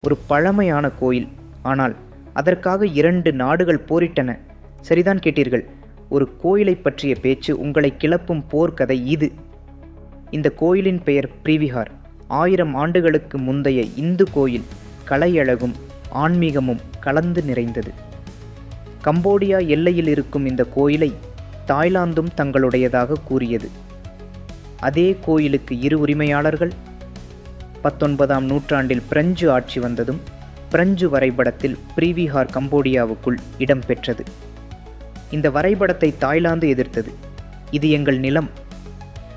ஒரு பழமையான கோயில். ஆனால் அதற்காக 2 நாடுகள் போரிட்டன. சரிதான் கேட்டீர்கள். ஒரு கோயிலை பற்றிய பேச்சு உங்களை கிளப்பும் போர்க்கதை இது. இந்த கோயிலின் பெயர் பிரிவிஹார். 1000 ஆண்டுகளுக்கு முந்தைய இந்து கோயில். கலையழகும் ஆன்மீகமும் கலந்து நிறைந்தது. கம்போடியா எல்லையில் இருக்கும் இந்த கோயிலை தாய்லாந்தும் தங்களுடையதாக கூறியது. அதே கோயிலுக்கு 2 உரிமையாளர்கள். 19ஆம் நூற்றாண்டில் பிரெஞ்சு ஆட்சி வந்ததும் பிரெஞ்சு வரைபடத்தில் பிரிவிஹார் கம்போடியாவுக்குள் இடம்பெற்றது. இந்த வரைபடத்தை தாய்லாந்து எதிர்த்தது. இது எங்கள் நிலம்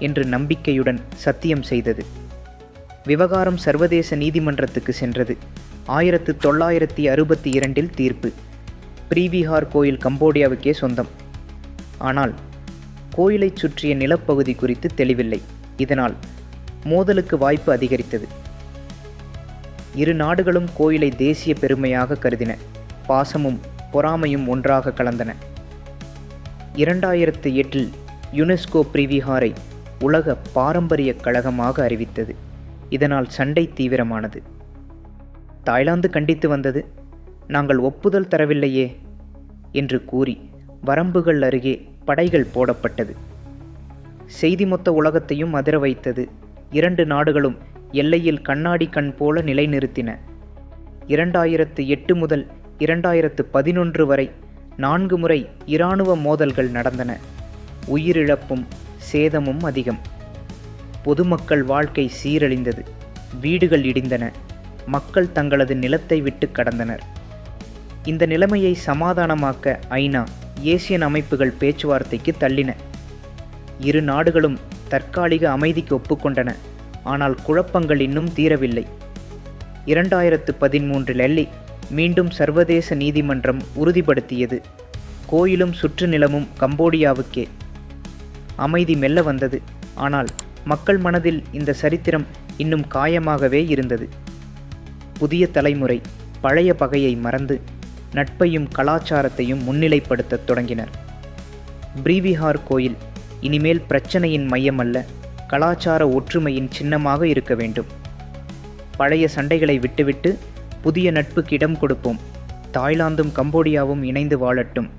என்று நம்பிக்கையுடன் சத்தியம் செய்தது. விவகாரம் சர்வதேச நீதிமன்றத்துக்கு சென்றது. 1962இல் தீர்ப்பு. பிரிவிஹார் கோயில் கம்போடியாவுக்கே சொந்தம். ஆனால் கோயிலைச் சுற்றிய நிலப்பகுதி குறித்து தெளிவில்லை. இதனால் மோதலுக்கு வாய்ப்பு அதிகரித்தது. 2 நாடுகளும் கோயிலை தேசிய பெருமையாக கருதின. பாசமும் பொறாமையும் ஒன்றாக கலந்தன. 2008இல் யுனெஸ்கோ பிரிவிஹாரை உலக பாரம்பரிய கழகமாக அறிவித்தது. இதனால் சண்டை தீவிரமானது. தாய்லாந்து கண்டித்து வந்தது. நாங்கள் ஒப்புதல் தரவில்லையே என்று கூறி வரம்புகள் அருகே படைகள் போடப்பட்டது. செய்தி மொத்த உலகத்தையும் அதிர வைத்தது. 2 நாடுகளும் எல்லையில் கண்ணாடி கண் போல நிலைநிறுத்தின. 2008 முதல் 2011 வரை 4 முறை இராணுவ மோதல்கள் நடந்தன. உயிரிழப்பும் சேதமும் அதிகம். பொதுமக்கள் வாழ்க்கை சீரழிந்தது. வீடுகள் இடிந்தன. மக்கள் தங்களது நிலத்தை விட்டு கடந்தனர். இந்த நிலைமையை சமாதானமாக்க ஐநா, ஏசியன் அமைப்புகள் பேச்சுவார்த்தைக்கு தள்ளின. 2 நாடுகளும் தற்காலிக அமைதிக்கு ஒப்புக்கொண்டன. ஆனால் குழப்பங்கள் இன்னும் தீரவில்லை. 2013இல் மீண்டும் சர்வதேச நீதிமன்றம் உறுதிப்படுத்தியது. கோயிலும் சுற்றுநிலமும் கம்போடியாவுக்கே. அமைதி மெல்ல வந்தது. ஆனால் மக்கள் மனதில் இந்த சரித்திரம் இன்னும் காயமாகவே இருந்தது. புதிய தலைமுறை பழைய பகையை மறந்து நட்பையும் கலாச்சாரத்தையும் முன்னிலைப்படுத்தத் தொடங்கினர். பிரிவிஹார் கோயில் இனிமேல் பிரச்சனையின் மையமல்ல, கலாச்சார ஒற்றுமையின் சின்னமாக இருக்க வேண்டும். பழைய சண்டைகளை விட்டுவிட்டு புதிய நட்புக்கு இடம் கொடுப்போம். தாய்லாந்தும் கம்போடியாவும் இணைந்து வாழட்டும்.